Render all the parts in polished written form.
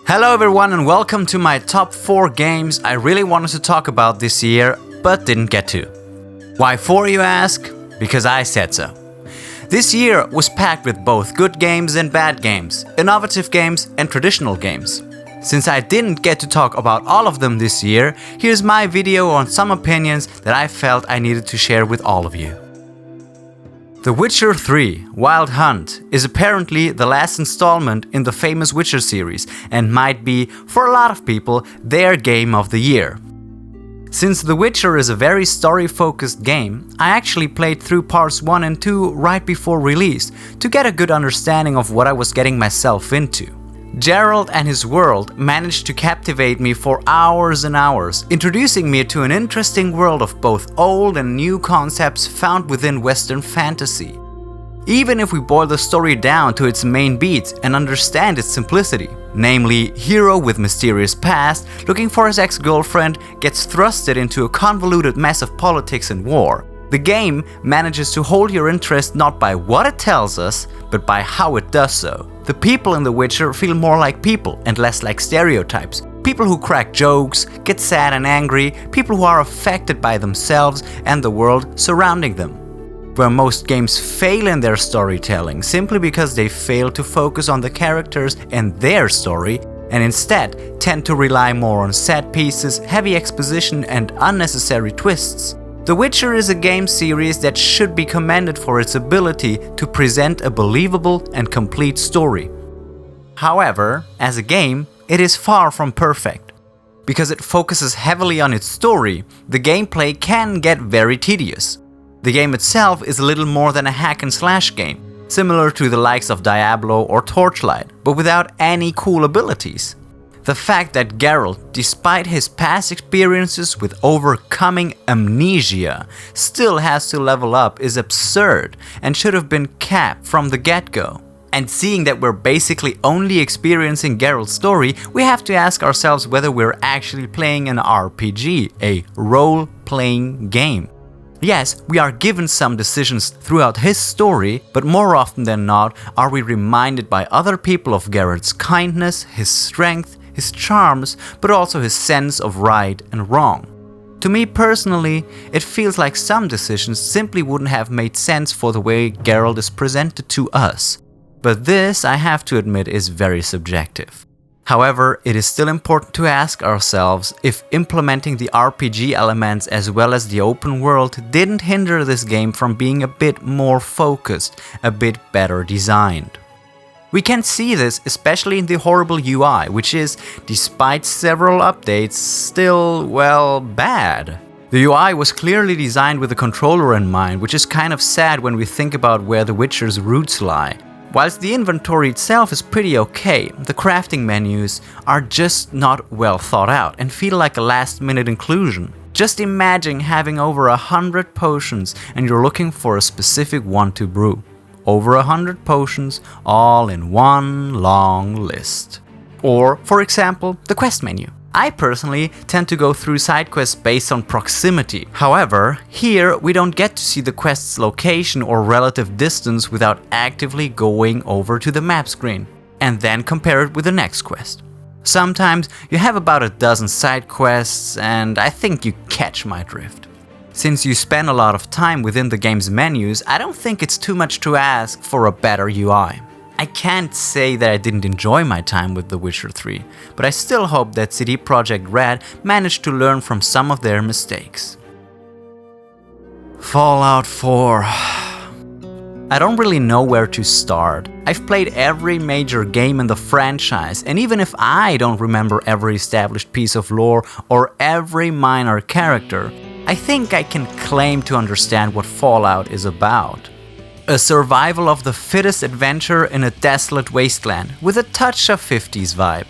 Hello everyone and welcome to my top 4 games I really wanted to talk about this year, but didn't get to. Why 4, you ask? Because I said so. This year was packed with both good games and bad games, innovative games and traditional games. Since I didn't get to talk about all of them this year, here's my video on some opinions that I felt I needed to share with all of you. The Witcher 3 Wild Hunt is apparently the last installment in the famous Witcher series and might be, for a lot of people, their game of the year. Since The Witcher is a very story-focused game, I actually played through parts 1 and 2 right before release to get a good understanding of what I was getting myself into. Geralt and his world managed to captivate me for hours and hours, introducing me to an interesting world of both old and new concepts found within Western fantasy. Even if we boil the story down to its main beats and understand its simplicity, namely, hero with mysterious past looking for his ex-girlfriend gets thrusted into a convoluted mess of politics and war, the game manages to hold your interest not by what it tells us, but by how it does so. The people in The Witcher feel more like people and less like stereotypes. People who crack jokes, get sad and angry, people who are affected by themselves and the world surrounding them. Where most games fail in their storytelling simply because they fail to focus on the characters and their story, and instead tend to rely more on set pieces, heavy exposition and unnecessary twists. The Witcher is a game series that should be commended for its ability to present a believable and complete story. However, as a game, it is far from perfect. Because it focuses heavily on its story, the gameplay can get very tedious. The game itself is a little more than a hack and slash game, similar to the likes of Diablo or Torchlight, but without any cool abilities. The fact that Geralt, despite his past experiences with overcoming amnesia, still has to level up is absurd and should have been capped from the get-go. And seeing that we're basically only experiencing Geralt's story, we have to ask ourselves whether we're actually playing an RPG, a role-playing game. Yes, we are given some decisions throughout his story, but more often than not are we reminded by other people of Geralt's kindness, his strength, his charms, but also his sense of right and wrong. To me personally, it feels like some decisions simply wouldn't have made sense for the way Geralt is presented to us. But this, I have to admit, is very subjective. However, it is still important to ask ourselves if implementing the RPG elements as well as the open world didn't hinder this game from being a bit more focused, a bit better designed. We can see this especially in the horrible UI, which is, despite several updates, still, well, bad. The UI was clearly designed with the controller in mind, which is kind of sad when we think about where The Witcher's roots lie. Whilst the inventory itself is pretty okay, the crafting menus are just not well thought out and feel like a last-minute inclusion. Just imagine having over 100 potions and you're looking for a specific one to brew. Over 100 potions, all in one long list. Or, for example, the quest menu. I personally tend to go through side quests based on proximity. However, here we don't get to see the quest's location or relative distance without actively going over to the map screen, and then compare it with the next quest. Sometimes you have about a dozen side quests, and I think you catch my drift. Since you spend a lot of time within the game's menus, I don't think it's too much to ask for a better UI. I can't say that I didn't enjoy my time with The Witcher 3, but I still hope that CD Projekt Red managed to learn from some of their mistakes. Fallout 4. I don't really know where to start. I've played every major game in the franchise, and even if I don't remember every established piece of lore or every minor character, I think I can claim to understand what Fallout is about. A survival of the fittest adventure in a desolate wasteland with a touch of 50s vibe.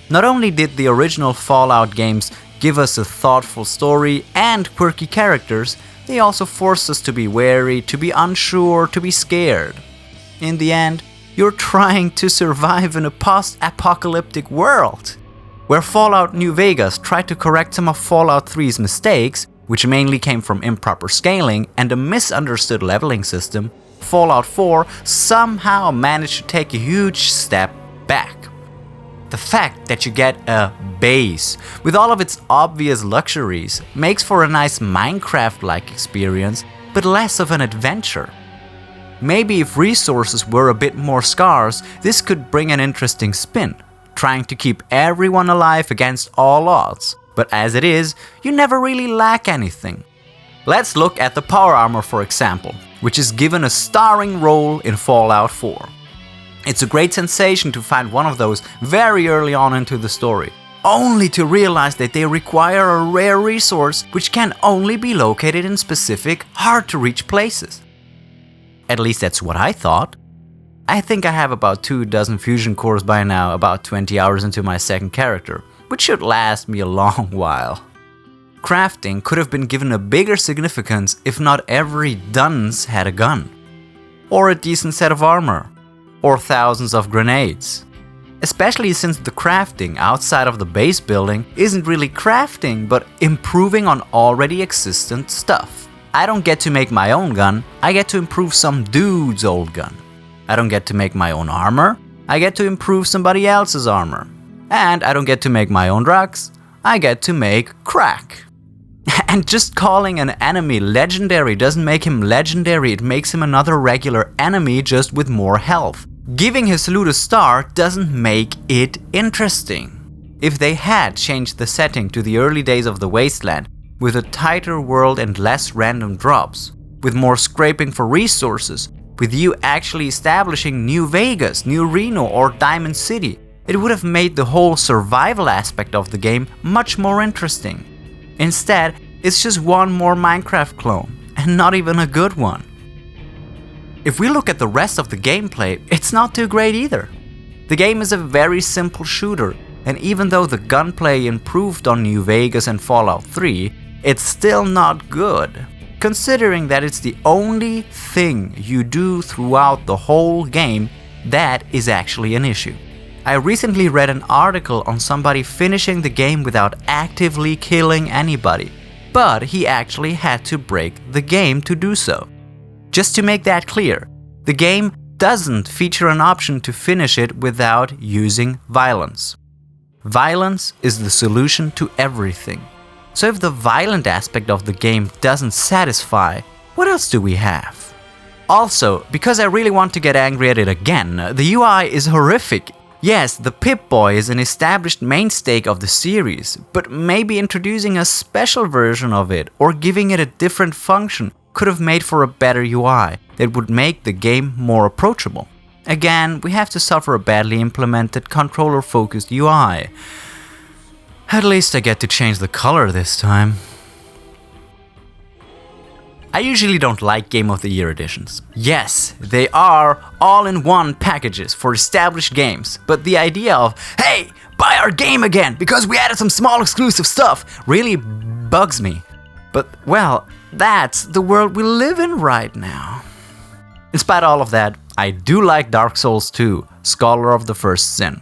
Not only did the original Fallout games give us a thoughtful story and quirky characters, they also forced us to be wary, to be unsure, to be scared. In the end, you're trying to survive in a post-apocalyptic world. Where Fallout New Vegas tried to correct some of Fallout 3's mistakes, which mainly came from improper scaling and a misunderstood leveling system, Fallout 4 somehow managed to take a huge step back. The fact that you get a base with all of its obvious luxuries makes for a nice Minecraft-like experience, but less of an adventure. Maybe if resources were a bit more scarce, this could bring an interesting spin, trying to keep everyone alive against all odds. But as it is, you never really lack anything. Let's look at the power armor, for example, which is given a starring role in Fallout 4. It's a great sensation to find one of those very early on into the story, only to realize that they require a rare resource which can only be located in specific, hard-to-reach places. At least that's what I thought. I think I have about 24 fusion cores by now, about 20 hours into my second character, which should last me a long while. Crafting could have been given a bigger significance if not every dunce had a gun, or a decent set of armor, or thousands of grenades. Especially since the crafting outside of the base building isn't really crafting, but improving on already existent stuff. I don't get to make my own gun, I get to improve some dude's old gun. I don't get to make my own armor, I get to improve somebody else's armor. And I don't get to make my own drugs, I get to make crack. And just calling an enemy legendary doesn't make him legendary, it makes him another regular enemy just with more health. Giving his loot a star doesn't make it interesting. If they had changed the setting to the early days of the Wasteland, with a tighter world and less random drops, with more scraping for resources, with you actually establishing New Vegas, New Reno or Diamond City, it would have made the whole survival aspect of the game much more interesting. Instead, it's just one more Minecraft clone, and not even a good one. If we look at the rest of the gameplay, it's not too great either. The game is a very simple shooter, and even though the gunplay improved on New Vegas and Fallout 3, it's still not good, considering that it's the only thing you do throughout the whole game that is actually an issue. I recently read an article on somebody finishing the game without actively killing anybody, but he actually had to break the game to do so. Just to make that clear, the game doesn't feature an option to finish it without using violence. Violence is the solution to everything. So if the violent aspect of the game doesn't satisfy, what else do we have? Also, because I really want to get angry at it again, the UI is horrific. Yes, the Pip-Boy is an established mainstay of the series, but maybe introducing a special version of it or giving it a different function could have made for a better UI that would make the game more approachable. Again, we have to suffer a badly implemented controller-focused UI. At least I get to change the color this time. I usually don't like Game of the Year editions. Yes, they are all-in-one packages for established games, but the idea of, hey, buy our game again because we added some small exclusive stuff, really bugs me. But, well, that's the world we live in right now. In spite of all of that, I do like Dark Souls 2, Scholar of the First Sin.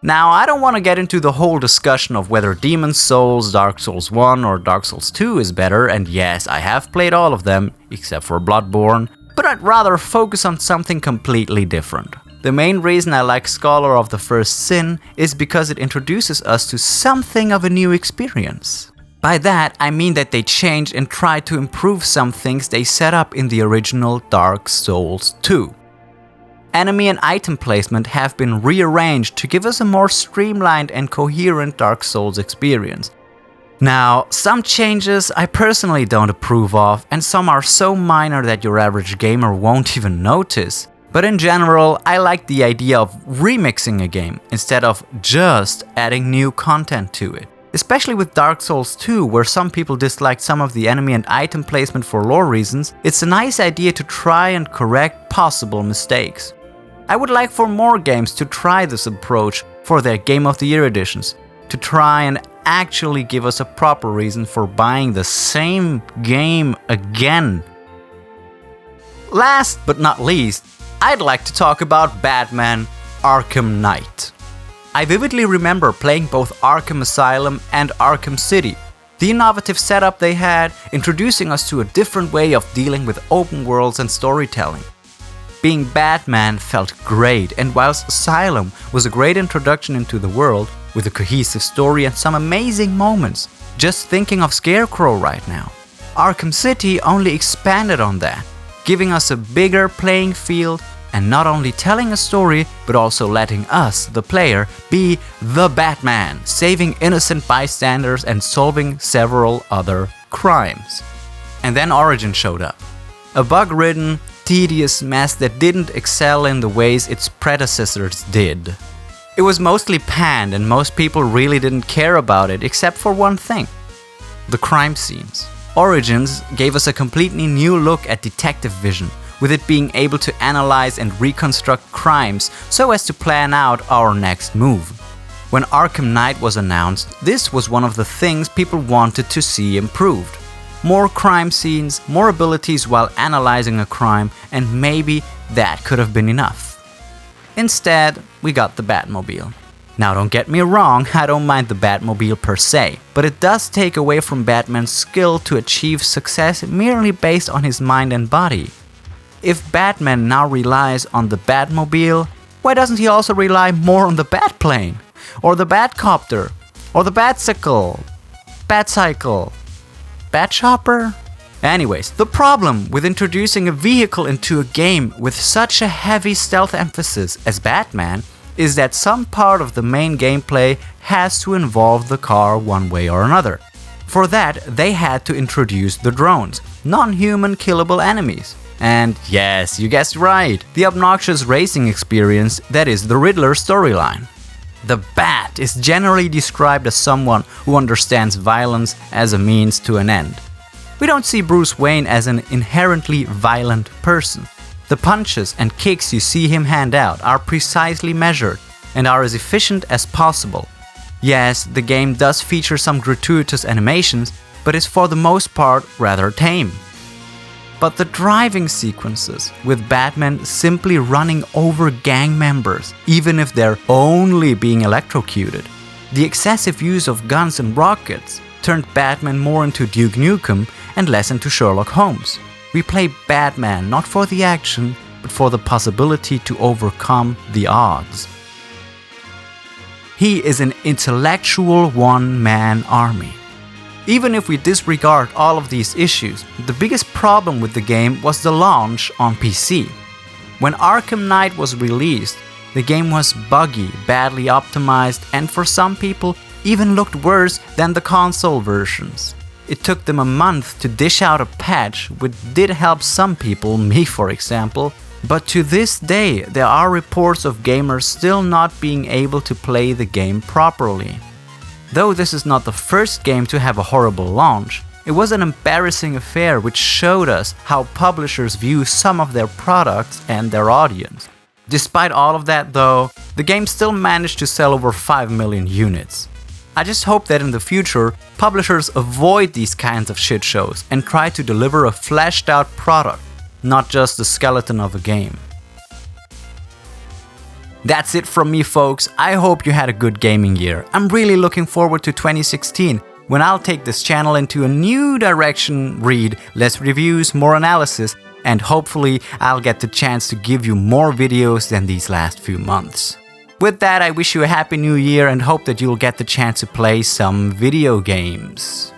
Now, I don't want to get into the whole discussion of whether Demon's Souls, Dark Souls 1 or Dark Souls 2 is better, and yes, I have played all of them, except for Bloodborne, but I'd rather focus on something completely different. The main reason I like Scholar of the First Sin is because it introduces us to something of a new experience. By that, I mean that they changed and tried to improve some things they set up in the original Dark Souls 2. Enemy and item placement have been rearranged to give us a more streamlined and coherent Dark Souls experience. Now, some changes I personally don't approve of, and some are so minor that your average gamer won't even notice. But in general, I like the idea of remixing a game instead of just adding new content to it. Especially with Dark Souls 2, where some people disliked some of the enemy and item placement for lore reasons, it's a nice idea to try and correct possible mistakes. I would like for more games to try this approach for their Game of the Year editions, to try and actually give us a proper reason for buying the same game again. Last but not least, I'd like to talk about Batman Arkham Knight. I vividly remember playing both Arkham Asylum and Arkham City. The innovative setup they had, introducing us to a different way of dealing with open worlds and storytelling. being Batman felt great, and whilst Asylum was a great introduction into the world, with a cohesive story and some amazing moments, just thinking of Scarecrow right now, Arkham City only expanded on that, giving us a bigger playing field and not only telling a story, but also letting us, the player, be the Batman, saving innocent bystanders and solving several other crimes. And then Origin showed up. A bug-ridden, tedious mess that didn't excel in the ways its predecessors did. It was mostly panned and most people really didn't care about it except for one thing: the crime scenes. Origins gave us a completely new look at detective vision, with it being able to analyze and reconstruct crimes so as to plan out our next move. When Arkham Knight was announced, this was one of the things people wanted to see improved. More crime scenes, more abilities while analyzing a crime, and maybe that could have been enough. Instead, we got the Batmobile. Now don't get me wrong, I don't mind the Batmobile per se, but it does take away from Batman's skill to achieve success merely based on his mind and body. If Batman now relies on the Batmobile, why doesn't he also rely more on the Batplane? Or the Batcopter? Or the Batcycle? Batchopper? Anyways, the problem with introducing a vehicle into a game with such a heavy stealth emphasis as Batman is that some part of the main gameplay has to involve the car one way or another. For that, they had to introduce the drones, non-human killable enemies. And yes, you guessed right, the obnoxious racing experience that is the Riddler storyline. The Bat is generally described as someone who understands violence as a means to an end. We don't see Bruce Wayne as an inherently violent person. The punches and kicks you see him hand out are precisely measured and are as efficient as possible. Yes, the game does feature some gratuitous animations, but is for the most part rather tame. But the driving sequences, with Batman simply running over gang members, even if they're only being electrocuted, the excessive use of guns and rockets turned Batman more into Duke Nukem and less into Sherlock Holmes. We play Batman not for the action, but for the possibility to overcome the odds. He is an intellectual one-man army. Even if we disregard all of these issues, the biggest problem with the game was the launch on PC. When Arkham Knight was released, the game was buggy, badly optimized, and for some people even looked worse than the console versions. It took them a month to dish out a patch, which did help some people, me for example, but to this day there are reports of gamers still not being able to play the game properly. Though this is not the first game to have a horrible launch, it was an embarrassing affair which showed us how publishers view some of their products and their audience. Despite all of that though, the game still managed to sell over 5 million units. I just hope that in the future, publishers avoid these kinds of shit shows and try to deliver a fleshed out product, not just the skeleton of a game. That's it from me, folks. I hope you had a good gaming year. I'm really looking forward to 2016, when I'll take this channel into a new direction, read less reviews, more analysis, and hopefully I'll get the chance to give you more videos than these last few months. With that, I wish you a happy new year and hope that you'll get the chance to play some video games.